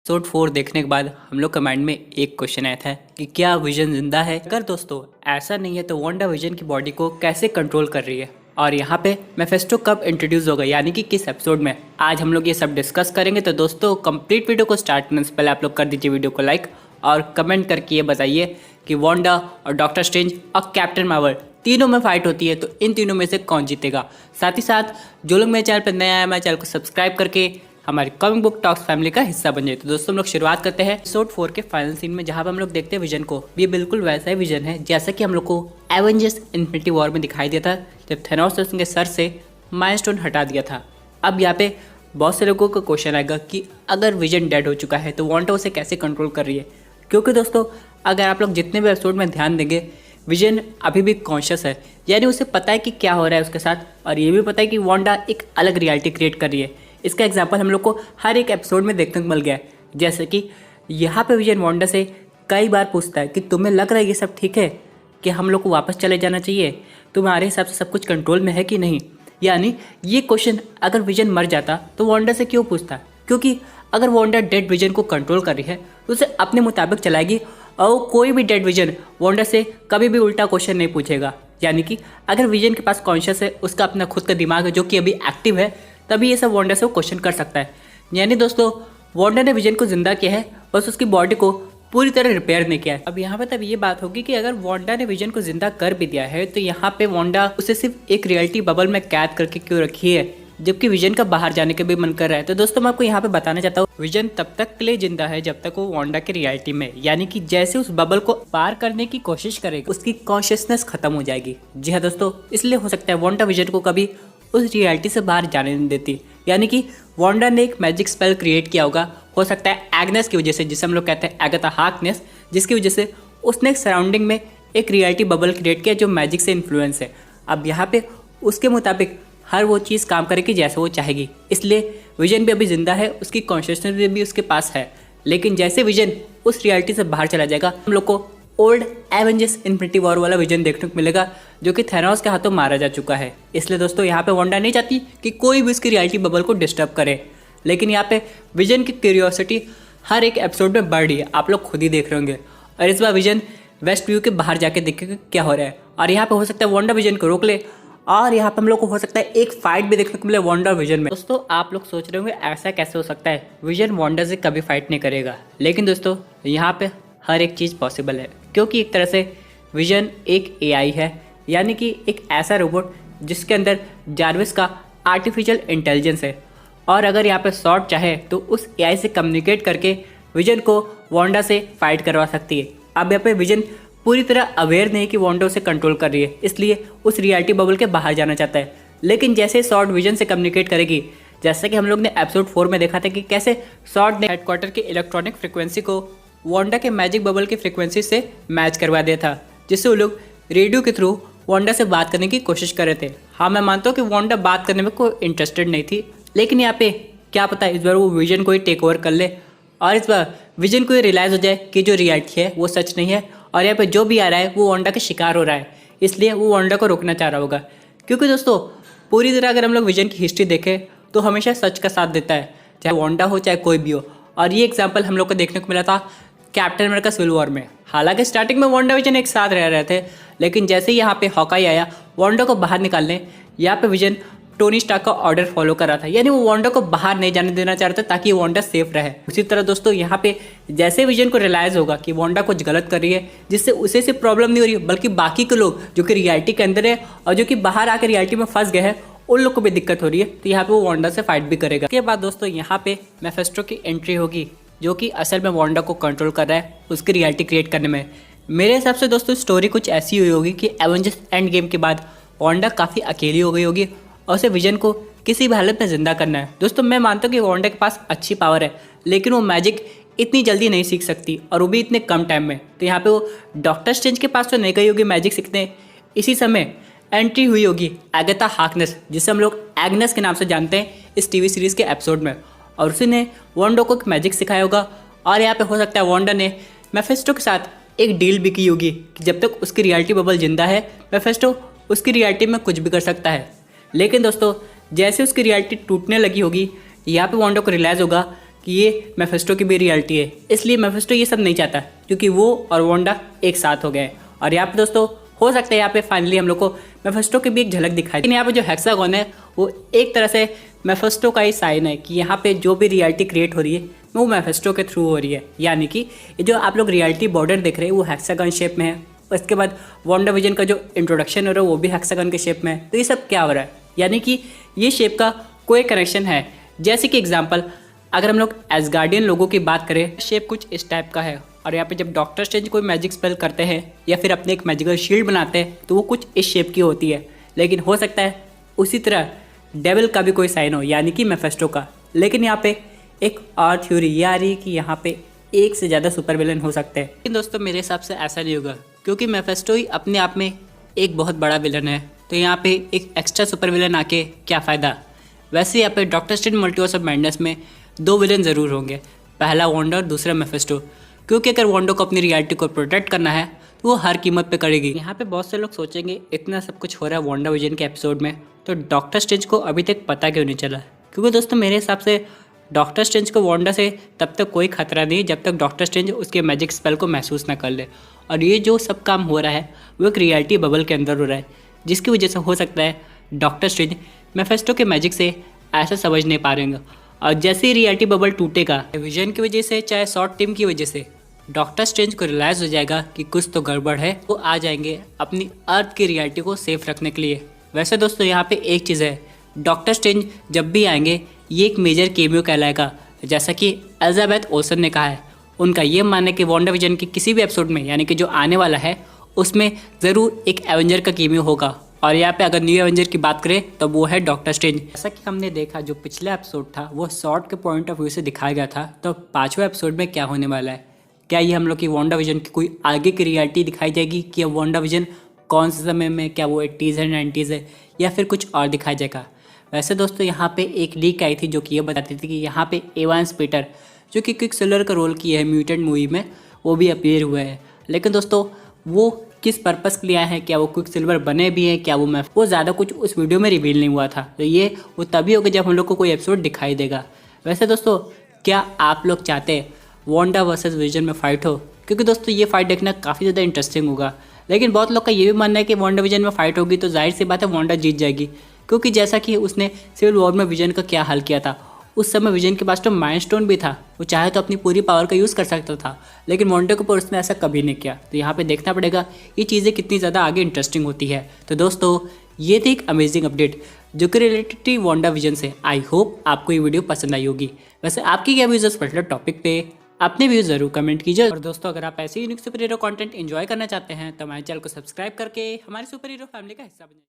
Episode 4 देखने के बाद हम लोग के माइंड में एक क्वेश्चन आया था कि क्या विजन जिंदा है। अगर दोस्तों ऐसा नहीं है तो वांडा विजन की बॉडी को कैसे कंट्रोल कर रही है और यहाँ पे मेफेस्टो कब इंट्रोड्यूस होगा, यानी कि किस एपिसोड में। आज हम लोग ये सब डिस्कस करेंगे। तो दोस्तों कंप्लीट वीडियो को स्टार्ट करने से पहले आप लोग कर दीजिए वीडियो को लाइक और कमेंट करके ये बताइए कि वांडा और डॉक्टर स्ट्रेंज और कैप्टन मार्वल तीनों में फाइट होती है तो इन तीनों में से कौन जीतेगा। साथ ही साथ जो लोग मेरे चैनल पर नया है मेरे चैनल को सब्सक्राइब करके हमारी कॉमिक बुक टॉक्स फैमिली का हिस्सा बन जाए। तो दोस्तों हम लोग शुरुआत करते हैं एपिसोड 4 के फाइनल सीन में, जहां पर हम लोग देखते हैं विजन को। ये बिल्कुल वैसा ही विजन है जैसा कि हम लोग को एवेंजर्स इन्फिनिटी वॉर में दिखाई दिया था, जब थेनोस ने उसके सर से माइलस्टोन हटा दिया था। अब यहाँ पे बहुत से लोगों का क्वेश्चन आएगा कि अगर विजन डेड हो चुका है तो वांडा उसे कैसे कंट्रोल कर रही है। क्योंकि दोस्तों अगर आप लोग जितने भी एपिसोड में ध्यान देंगे, विजन अभी भी कॉन्शियस है, यानी उसे पता है कि क्या हो रहा है उसके साथ, और ये भी पता है कि वांडा एक अलग रियलिटी क्रिएट कर रही है। इसका एग्जाम्पल हम लोग को हर एक एपिसोड में देखने को मिल गया है। जैसे कि यहाँ पे विजन वांडा से कई बार पूछता है कि तुम्हें लग रहा है ये सब ठीक है, कि हम लोग को वापस चले जाना चाहिए, तुम्हारे हिसाब से सब कुछ कंट्रोल में है कि नहीं। यानी ये क्वेश्चन अगर विजन मर जाता तो वांडा से क्यों पूछता, क्योंकि अगर वांडा डेड विजन को कंट्रोल कर रही है तो उसे अपने मुताबिक चलाएगी और कोई भी डेड विजन वांडा से कभी भी उल्टा क्वेश्चन नहीं पूछेगा। यानी कि अगर विजन के पास कॉन्शियस है, उसका अपना खुद का दिमाग है जो कि अभी एक्टिव है, तभी ये सब वांडा से वो क्वेश्चन कर सकता है। यानी दोस्तों वांडा ने विजन को जिंदा किया है, बस उसकी बॉडी को पूरी तरह रिपेयर नहीं किया है। अब यहाँ पे तब ये बात होगी कि अगर वांडा ने विजन को जिंदा कर भी दिया है तो यहाँ पे वांडा उसे सिर्फ एक रियलिटी बबल में कैद करके क्यों रखी है, जबकि विजन का बाहर जाने का भी मन कर रहा है। तो दोस्तों मैं आपको यहाँ पे बताना चाहता हूँ, विजन तब तक के लिए जिंदा है जब तक वो वांडा की रियलिटी में, यानी कि जैसे उस बबल को पार करने की कोशिश करेगा उसकी कॉन्शियसनेस खत्म हो जाएगी। जी हाँ दोस्तों, इसलिए हो सकता है वांडा विजन को कभी उस रियलिटी से बाहर जाने नहीं देती। यानी कि वांडा ने एक मैजिक स्पेल क्रिएट किया होगा, हो सकता है एग्नेस की वजह से, जिसे हम लोग कहते हैं एगाथा हार्कनेस, जिसकी वजह से उसने एक सराउंडिंग में एक रियलिटी बबल क्रिएट किया जो मैजिक से इन्फ्लुएंस है। अब यहाँ पे उसके मुताबिक हर वो चीज़ काम करेगी जैसे वो चाहेगी, इसलिए विजन भी अभी जिंदा है, उसकी कॉन्शियसनेस भी उसके पास है। लेकिन जैसे विजन उस रियलिटी से बाहर चला जाएगा, हम लोग को ओल्ड एवेंजर्स इन्फिनिटी वॉर वाला विजन देखने को मिलेगा जो कि थेनोस के हाथों मारा जा चुका है। इसलिए दोस्तों यहाँ पे वांडा नहीं चाहती कि कोई भी उसकी रियलिटी बबल को डिस्टर्ब करे, लेकिन यहाँ पे विजन की क्यूरियोसिटी हर एक एपिसोड में बढ़ रही है, आप लोग खुद ही देख रहे होंगे। और इस बार विजन वेस्ट व्यू के बाहर जाके देखेगा क्या हो रहा है, और यहाँ पे हो सकता है वांडा विजन को रोक ले, और यहाँ पे हम लोग को हो सकता है एक फाइट भी देखने को मिले वांडा और विजन में। दोस्तों आप लोग सोच रहे होंगे ऐसा कैसे हो सकता है, विजन वांडा से कभी फाइट नहीं करेगा। लेकिन दोस्तों यहाँ पे हर एक चीज़ पॉसिबल है, क्योंकि एक तरह से विजन एक एआई है, यानी कि एक ऐसा रोबोट जिसके अंदर जार्विस का आर्टिफिशियल इंटेलिजेंस है। और अगर यहाँ पे शॉर्ट चाहे तो उस एआई से कम्युनिकेट करके विजन को वांडा से फाइट करवा सकती है। अब यहाँ पे विजन पूरी तरह अवेयर नहीं कि वांडा उसे कंट्रोल कर रही है, इसलिए उस रियलिटी बबल के बाहर जाना चाहता है। लेकिन जैसे शॉर्ट विजन से कम्युनिकेट करेगी, जैसा कि हम लोग ने एपिसोड 4 में देखा था कि कैसे शॉर्ट ने हेडक्वार्टर की इलेक्ट्रॉनिक फ्रिक्वेंसी को वांडा के मैजिक बबल की फ्रिक्वेंसी से मैच करवा दिया था, जिससे वो लोग रेडियो के थ्रू वांडा से बात करने की कोशिश कर रहे थे। हाँ मैं मानता हूँ कि वांडा बात करने में कोई इंटरेस्टेड नहीं थी, लेकिन यहाँ पे क्या पता इस बार वो विजन को ही टेक ओवर कर ले और इस बार विजन को ये रियलाइज़ हो जाए कि जो रियलिटी है वो सच नहीं है, और यहाँ पे जो भी आ रहा है वो वांडा के शिकार हो रहा है, इसलिए वो वांडा को रोकना चाह रहा होगा। क्योंकि दोस्तों पूरी तरह अगर हम लोग विजन की हिस्ट्री देखें तो हमेशा सच का साथ देता है, चाहे वांडा हो चाहे कोई भी हो। और ये एग्जाम्पल हम लोग को देखने को मिला था कैप्टन अमेरिका सिविल वॉर में। हालांकि स्टार्टिंग में वांडा विजन एक साथ रह रहे थे, लेकिन जैसे ही यहाँ पे हॉकाई आया वांडा को बाहर निकालने, यहाँ पे विजन टोनी स्टार्क का ऑर्डर फॉलो कर रहा था, यानी वो वांडा को बाहर नहीं जाने देना चाह रहा था ताकि वांडा सेफ रहे। उसी तरह दोस्तों यहाँ पे जैसे विजन को रियलाइज होगा कि वांडा कुछ गलत कर रही है, जिससे उसे सिर्फ प्रॉब्लम नहीं हो रही है बल्कि बाकी के लोग जो कि रियलिटी के अंदर है और जो कि बाहर आकर रियलिटी में फंस गए हैं, उन लोग को भी दिक्कत हो रही है, तो यहाँ पे वो वांडा से फाइट भी करेगा। इसके बाद दोस्तों यहाँ पे मेफेस्टो की एंट्री होगी, जो कि असल में वांडा को कंट्रोल कर रहा है उसकी रियलिटी क्रिएट करने में। मेरे हिसाब से दोस्तों स्टोरी कुछ ऐसी हुई होगी कि एवेंजर्स एंड गेम के बाद वांडा काफ़ी अकेली हो गई होगी और उसे विजन को किसी भी हालत में जिंदा करना है। दोस्तों मैं मानता हूँ कि वांडा के पास अच्छी पावर है, लेकिन वो मैजिक इतनी जल्दी नहीं सीख सकती, और वो भी इतने कम टाइम में। तो यहाँ पे वो डॉक्टर स्ट्रेंज के पास तो नहीं गई होगी मैजिक सीखने। इसी समय एंट्री हुई होगी एगाथा हार्कनेस, जिसे हम लोग एग्नेस के नाम से जानते हैं इस टीवी सीरीज़ के एपिसोड में, और उसी ने वांडा को मैजिक सिखाया होगा। और यहाँ पे हो सकता है वांडा ने मेफेस्टो के साथ एक डील भी की होगी कि जब तक उसकी रियलिटी बबल जिंदा है मेफेस्टो उसकी रियलिटी में कुछ भी कर सकता है। लेकिन दोस्तों जैसे उसकी रियलिटी टूटने लगी होगी, यहाँ पे वांडा को रियलाइज़ होगा कि कि ये मेफेस्टो की भी रियलिटी है, इसलिए मेफेस्टो ये सब नहीं चाहता क्योंकि वो और वांडा एक साथ हो गए। और यहाँ पे दोस्तों हो सकता है यहाँ पे फाइनली हम लोग को मेफेस्टो की भी एक झलक दिखाई। लेकिन यहाँ पे जो हेक्सागोन है वो एक तरह से मेफेस्टो का ही साइन है कि यहाँ पे जो भी रियलिटी क्रिएट हो रही है वो मेफेस्टो के थ्रू हो रही है। यानी कि ये जो आप लोग रियलिटी बॉर्डर देख रहे हैं वो हेक्सागन शेप में है। उसके बाद वांडा विजन का जो इंट्रोडक्शन हो रहा है वो भी हेक्सागन के शेप में है। तो ये सब क्या हो रहा है, यानी कि ये शेप का कोई कनेक्शन है। जैसे कि एग्जाम्पल अगर हम लोग एसगार्डियन लोगों की बात करें, शेप कुछ इस टाइप का है। और यहाँ पे जब डॉक्टर स्ट्रेंज कोई मैजिक स्पेल करते हैं या फिर अपने एक मैजिकल शील्ड बनाते हैं तो वो कुछ इस शेप की होती है। लेकिन हो सकता है उसी तरह डेविल का भी कोई साइन हो, यानी कि मेफेस्टो का। लेकिन यहाँ पे एक और थ्योरी ये आ रही है कि यहाँ पे एक से ज़्यादा सुपर विलन हो सकते हैं। लेकिन दोस्तों मेरे हिसाब से ऐसा नहीं होगा क्योंकि मेफेस्टो ही अपने आप में एक बहुत बड़ा विलन है। तो यहाँ पे एक एक्स्ट्रा सुपर विलन आके क्या फ़ायदा। वैसे यहाँ पे doctor strange multiverse of madness में 2 विलन ज़रूर होंगे, पहला वांडा और दूसरा मेफेस्टो। क्योंकि अगर वांडा को अपनी रियलिटी को प्रोटेक्ट करना है तो वो हर कीमत पे करेगी। यहाँ पे बहुत से लोग सोचेंगे इतना सब कुछ हो रहा है वांडा विजन के एपिसोड में तो डॉक्टर स्ट्रेंज को अभी तक पता क्यों नहीं चला। क्योंकि दोस्तों मेरे हिसाब से डॉक्टर स्ट्रेंज को वांडा से तब तक कोई खतरा नहीं जब तक डॉक्टर स्ट्रेंज उसके मैजिक स्पेल को महसूस ना कर ले। और ये जो सब काम हो रहा है वो एक रियलिटी बबल के अंदर हो रहा है, जिसकी वजह से हो सकता है डॉक्टर स्ट्रेंज मेफेस्टो के मैजिक से ऐसा समझ नहीं पा रहे होंगे। और जैसे ही रियलिटी बबल टूटेगा विजन की वजह से चाहे शॉर्ट टीम की वजह से, डॉक्टर स्ट्रेंज को रियलाइज़ हो जाएगा कि कुछ तो गड़बड़ है। वो आ जाएंगे अपनी अर्थ की रियलिटी को सेफ रखने के लिए। वैसे दोस्तों यहाँ पे एक चीज़ है, डॉक्टर स्ट्रेंज जब भी आएंगे ये एक मेजर केमियो कहलाएगा। जैसा कि एलिजाबेथ ओल्सन ने कहा है, उनका ये मानना है कि वांडा विजन के किसी भी एपिसोड में यानी कि जो आने वाला है उसमें ज़रूर एक एवेंजर का केमियो होगा। और यहाँ पे अगर न्यू एवेंजर की बात करें तो वो है डॉक्टर स्ट्रेंज। जैसा कि हमने देखा जो पिछला एपिसोड था वो शॉर्ट के पॉइंट ऑफ व्यू से दिखाया गया था, तो 5वें एपिसोड में क्या होने वाला है। क्या ये हम लोग की वांडा विजन की कोई आगे की रियलिटी दिखाई जाएगी कि वांडा विजन कौन से समय में, क्या वो 80s है 90s है या फिर कुछ और दिखाया जाएगा। वैसे दोस्तों यहाँ पे एक लीक आई थी जो कि ये बताती थी कि यहाँ पे एवांस पीटर जो कि क्विकसिल्वर का रोल किया है म्यूटेंट मूवी में वो भी अपीयर हुए हैं। लेकिन दोस्तों वो किस पर्पस के लिए आए हैं, क्या वो क्विकसिल्वर बने भी हैं, क्या वो ज़्यादा कुछ उस वीडियो में रिवील नहीं हुआ था। तो ये वो तभी होगा जब हम लोग को कोई एपिसोड दिखाई देगा। वैसे दोस्तों क्या आप लोग चाहते हैं वांडा वर्सेस विजन में फाइट हो, क्योंकि दोस्तों ये फाइट देखना काफ़ी ज़्यादा इंटरेस्टिंग होगा। लेकिन बहुत लोग का ये भी मानना है कि वांडा विजन में फाइट होगी तो जाहिर सी बात है वांडा जीत जाएगी, क्योंकि जैसा कि उसने सिविल वॉर में विजन का क्या हल किया था। उस समय विजन के पास तो माइंड स्टोन भी था, वो चाहे तो अपनी पूरी पावर का यूज़ कर सकता था, लेकिन वांडा के ऊपर उसने ऐसा कभी नहीं किया। तो यहाँ पे देखना पड़ेगा ये चीज़ें कितनी ज़्यादा आगे इंटरेस्टिंग होती है। तो दोस्तों ये थी एक अमेजिंग अपडेट जो कि रिलेटेड थी वांडा विजन से। आई होप आपको ये वीडियो पसंद आई होगी। वैसे आपकी क्या व्यूज़ इस पर्टिकुलर टॉपिक पे, अपने व्यूज़ जरूर कमेंट कीजिए। और दोस्तों अगर आप ऐसे unique super hero content enjoy करना चाहते हैं तो हमारे चैनल को सब्सक्राइब करके हमारे सुपर हीरो फैमिली का हिस्सा बनिए।